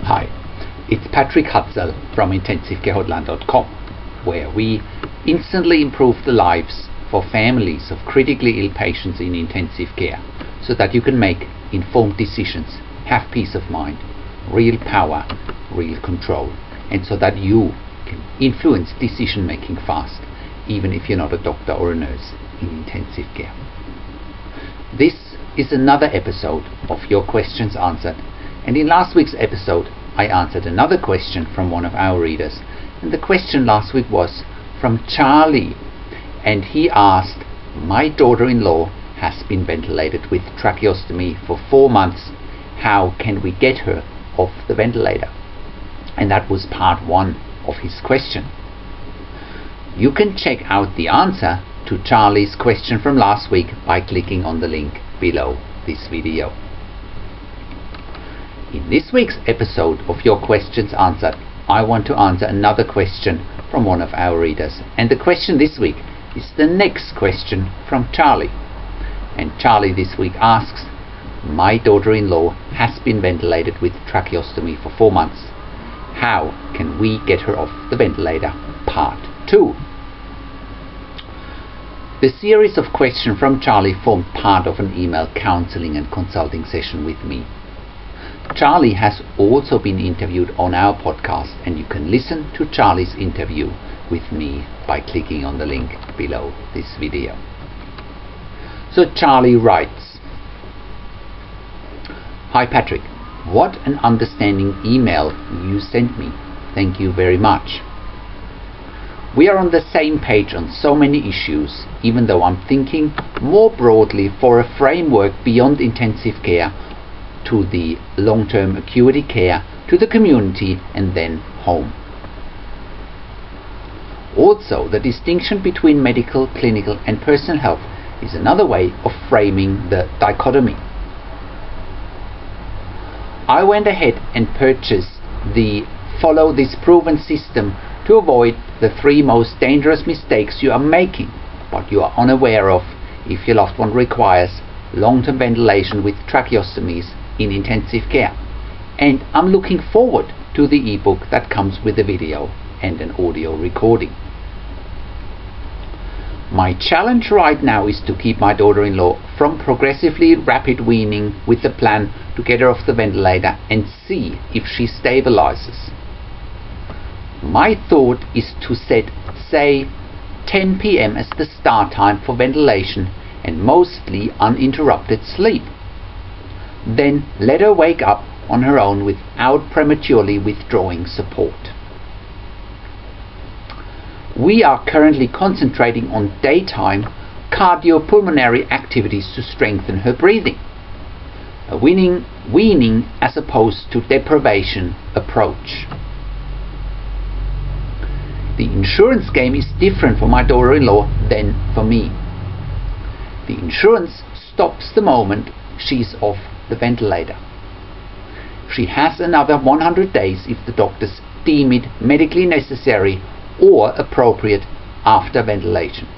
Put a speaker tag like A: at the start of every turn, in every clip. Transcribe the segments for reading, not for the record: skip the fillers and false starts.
A: Hi, it's Patrick Hutzel from IntensiveCareHotline.com, where we instantly improve the lives for families of critically ill patients in intensive care so that you can make informed decisions, have peace of mind, real power, real control, and so that you can influence decision making fast, even if you're not a doctor or a nurse in intensive care. This is another episode of Your Questions Answered, and in last week's episode I answered another question from one of our readers, and the question last week was from Charlie, and he asked, my daughter-in-law has been ventilated with tracheostomy for 4 months. How can we get her off the ventilator? And that was part 1 of his question. You can check out the answer to Charlie's question from last week by clicking on the link below this video. In this week's episode of Your Questions Answered, I want to answer another question from one of our readers, and the question this week is the next question from Charlie. And Charlie this week asks, my daughter-in-law has been ventilated with tracheostomy for 4 months. How can we get her off the ventilator? Part 2. The series of questions from Charlie formed part of an email counseling and consulting session with me. Charlie has also been interviewed on our podcast, and you can listen to Charlie's interview with me by clicking on the link below this video. So Charlie writes, Hi Patrick, what an understanding email you sent me. Thank you very much. We are on the same page on so many issues, even though I'm thinking more broadly for a framework beyond intensive care to the long-term acuity care, to the community, and then home. Also, the distinction between medical, clinical, and personal health is another way of framing the dichotomy. I went ahead and purchased the Follow This Proven system to avoid the 3 most dangerous mistakes you are making, but you are unaware of if your loved one requires long-term ventilation with tracheostomies in intensive care. And I'm looking forward to the ebook that comes with a video and an audio recording. My challenge right now is to keep my daughter-in-law from progressively rapid weaning with the plan to get her off the ventilator and see if she stabilizes. My thought is to set, say, 10 p.m. as the start time for ventilation and mostly uninterrupted sleep. Then let her wake up on her own without prematurely withdrawing support. We are currently concentrating on daytime cardiopulmonary activities to strengthen her breathing. A weaning as opposed to deprivation approach. The insurance game is different for my daughter-in-law than for me. The insurance stops the moment she's off the ventilator. She has another 100 days if the doctors deem it medically necessary or appropriate after ventilation.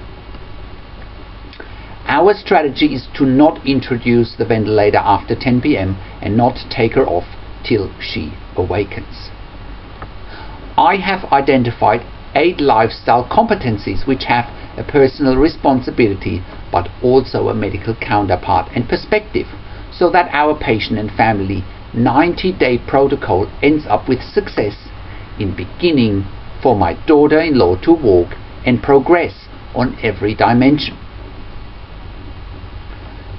A: Our strategy is to not introduce the ventilator after 10 p.m. and not take her off till she awakens. I have identified 8 lifestyle competencies which have a personal responsibility but also a medical counterpart and perspective, so that our patient and family 90-day protocol ends up with success in beginning for my daughter-in-law to walk and progress on every dimension.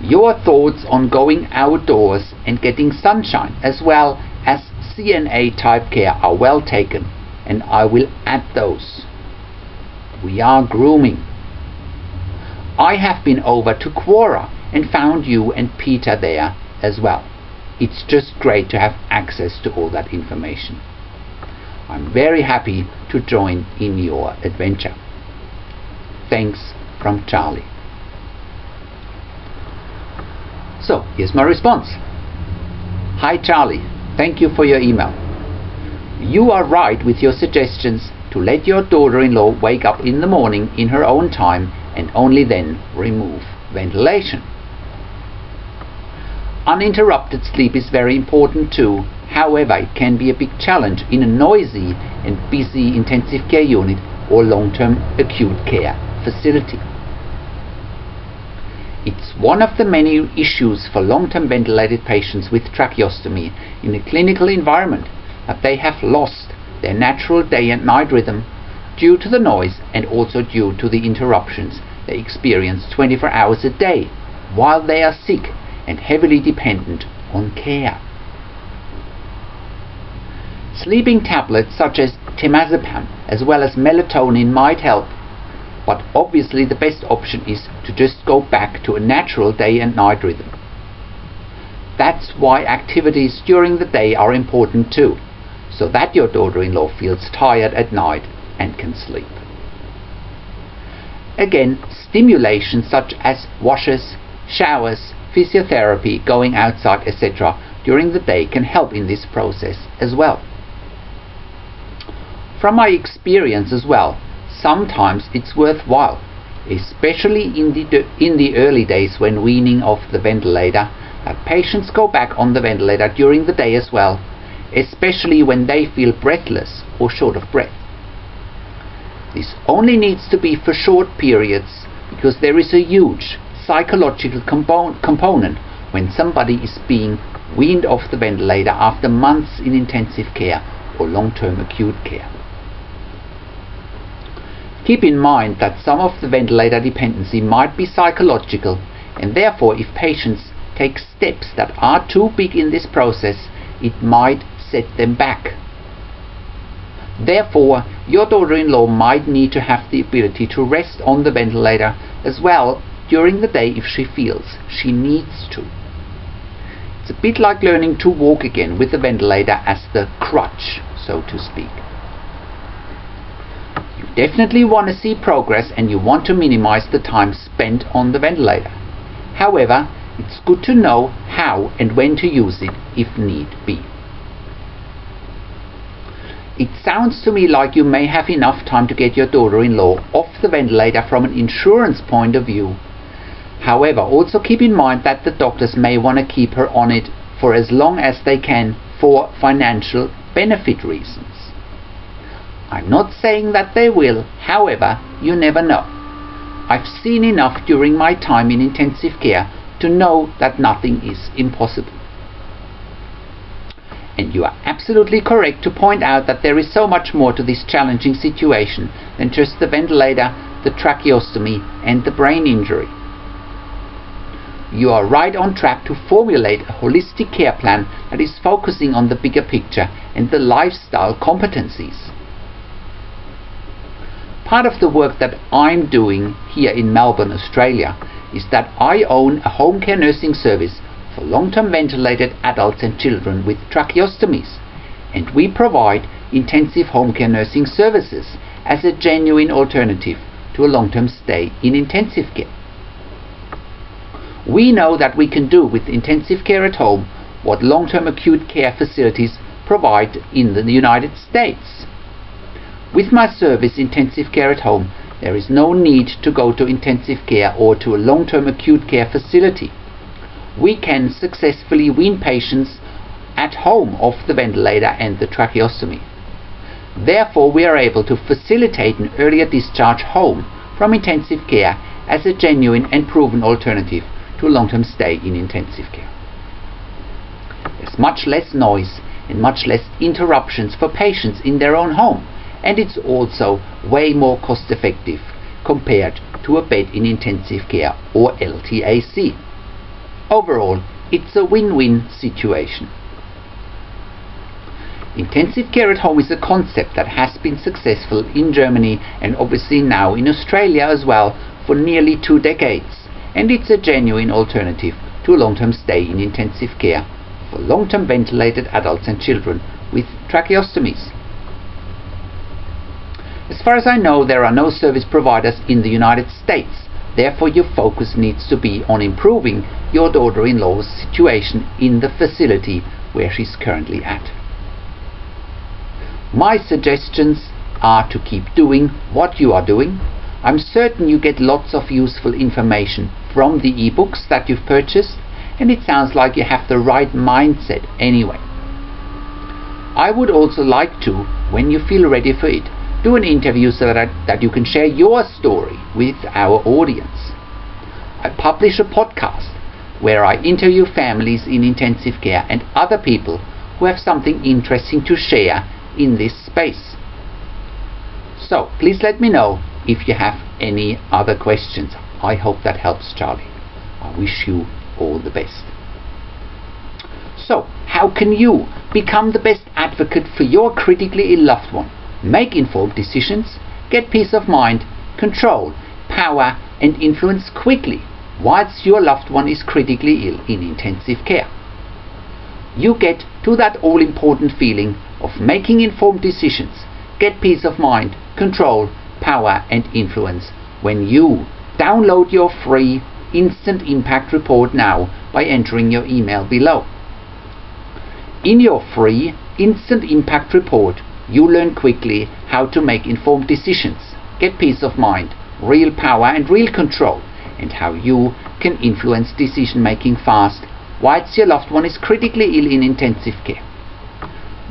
A: Your thoughts on going outdoors and getting sunshine as well as CNA type care are well taken, and I will add those. We are grooming. I have been over to Quora and found you and Peter there as well. It's just great to have access to all that information. I'm very happy to join in your adventure. Thanks from Charlie. So here's my response. Hi Charlie, thank you for your email. You are right with your suggestions to let your daughter-in-law wake up in the morning in her own time and only then remove ventilation. uninterrupted sleep is very important too. However, it can be a big challenge in a noisy and busy intensive care unit or long-term acute care facility. It's one of the many issues for long-term ventilated patients with tracheostomy in a clinical environment that they have lost their natural day and night rhythm due to the noise and also due to the interruptions they experience 24 hours a day while they are sick and heavily dependent on care. Sleeping tablets such as temazepam as well as melatonin might help, but obviously the best option is to just go back to a natural day and night rhythm. That's why activities during the day are important too, so that your daughter-in-law feels tired at night and can sleep. Again, stimulation such as washes, showers, physiotherapy, going outside, etc. during the day can help in this process as well. From my experience as well, sometimes it's worthwhile, especially in the early days when weaning off the ventilator, that patients go back on the ventilator during the day as well, especially when they feel breathless or short of breath. This only needs to be for short periods because there is a huge psychological component when somebody is being weaned off the ventilator after months in intensive care or long-term acute care. Keep in mind that some of the ventilator dependency might be psychological, and therefore if patients take steps that are too big in this process, it might set them back. Therefore, your daughter-in-law might need to have the ability to rest on the ventilator as well during the day if she feels she needs to. It's a bit like learning to walk again with the ventilator as the crutch, so to speak. You definitely want to see progress and you want to minimize the time spent on the ventilator. However, it's good to know how and when to use it if need be. It sounds to me like you may have enough time to get your daughter-in-law off the ventilator from an insurance point of view. However, also keep in mind that the doctors may want to keep her on it for as long as they can for financial benefit reasons. I'm not saying that they will, however, you never know. I've seen enough during my time in intensive care to know that nothing is impossible. And you are absolutely correct to point out that there is so much more to this challenging situation than just the ventilator, the tracheostomy and the brain injury. You are right on track to formulate a holistic care plan that is focusing on the bigger picture and the lifestyle competencies. Part of the work that I'm doing here in Melbourne, Australia, is that I own a home care nursing service for long-term ventilated adults and children with tracheostomies, and we provide intensive home care nursing services as a genuine alternative to a long-term stay in intensive care. We know that we can do with intensive care at home what long-term acute care facilities provide in the United States. With my service Intensive Care at Home, there is no need to go to intensive care or to a long-term acute care facility. We can successfully wean patients at home off the ventilator and the tracheostomy. Therefore, we are able to facilitate an earlier discharge home from intensive care as a genuine and proven alternative to a long-term stay in intensive care. There's much less noise and much less interruptions for patients in their own home, and it's also way more cost effective compared to a bed in intensive care or LTAC. Overall, it's a win-win situation. Intensive care at home is a concept that has been successful in Germany and obviously now in Australia as well for nearly 2 decades, and it's a genuine alternative to a long-term stay in intensive care for long-term ventilated adults and children with tracheostomies. As far as I know, there are no service providers in the United States. Therefore, your focus needs to be on improving your daughter-in-law's situation in the facility where she's currently at. My suggestions are to keep doing what you are doing. I'm certain you get lots of useful information from the ebooks that you've purchased, and it sounds like you have the right mindset anyway. I would also like to, when you feel ready for it, do an interview so that you can share your story with our audience. I publish a podcast where I interview families in intensive care and other people who have something interesting to share in this space. So please let me know if you have any other questions. I hope that helps, Charlie. I wish you all the best. So, how can you become the best advocate for your critically ill loved one, make informed decisions, get peace of mind, control, power and influence quickly whilst your loved one is critically ill in intensive care? You get to that all-important feeling of making informed decisions, get peace of mind, control, power and influence when you download your free Instant Impact Report now by entering your email below. In your free Instant Impact Report, you learn quickly how to make informed decisions, get peace of mind, real power and real control, and how you can influence decision making fast whilst your loved one is critically ill in intensive care.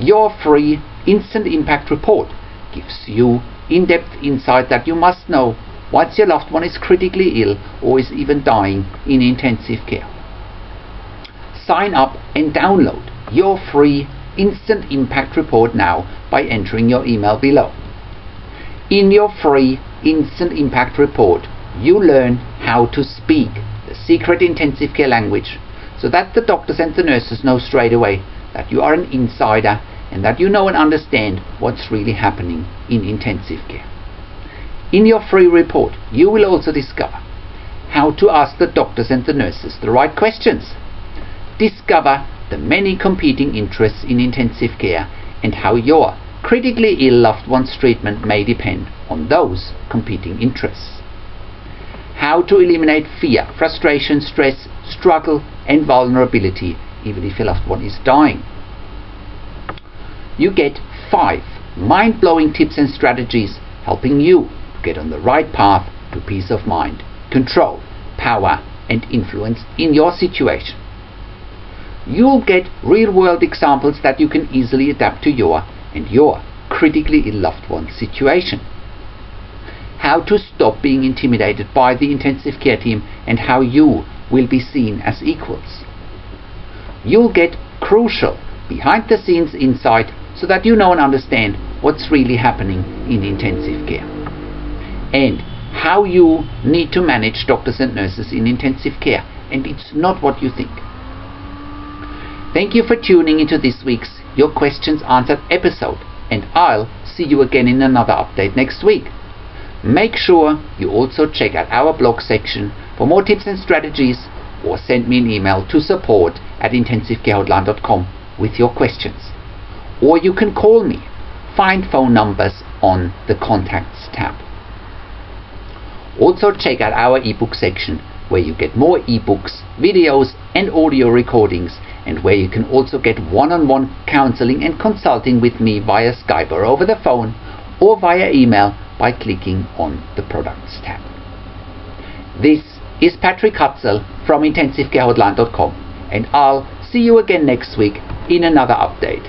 A: Your free Instant Impact Report gives you in-depth insight that you must know whilst your loved one is critically ill or is even dying in intensive care. Sign up and download your free Instant Impact Report now by entering your email below. In your free Instant Impact Report, you learn how to speak the secret intensive care language so that the doctors and the nurses know straight away that you are an insider and that you know and understand what's really happening in intensive care. In your free report, you will also discover how to ask the doctors and the nurses the right questions, discover the many competing interests in intensive care and how your critically ill loved one's treatment may depend on those competing interests, how to eliminate fear, frustration, stress, struggle and vulnerability even if your loved one is dying. You get 5 mind-blowing tips and strategies helping you get on the right path to peace of mind, control, power and influence in your situation. You'll get real-world examples that you can easily adapt to your critically ill loved one's situation. How to stop being intimidated by the intensive care team and how you will be seen as equals. You'll get crucial behind-the-scenes insight so that you know and understand what's really happening in intensive care, and how you need to manage doctors and nurses in intensive care, and it's not what you think. Thank you for tuning into this week's Your Questions Answered episode, and I'll see you again in another update next week. Make sure you also check out our blog section for more tips and strategies, or send me an email to support@intensivecarehotline.com with your questions. Or you can call me. Find phone numbers on the Contacts tab. Also check out our ebook section where you get more ebooks, videos and audio recordings, and where you can also get one-on-one counseling and consulting with me via Skype or over the phone or via email by clicking on the Products tab. This is Patrick Hutzel from intensivecarehotline.com, and I'll see you again next week in another update.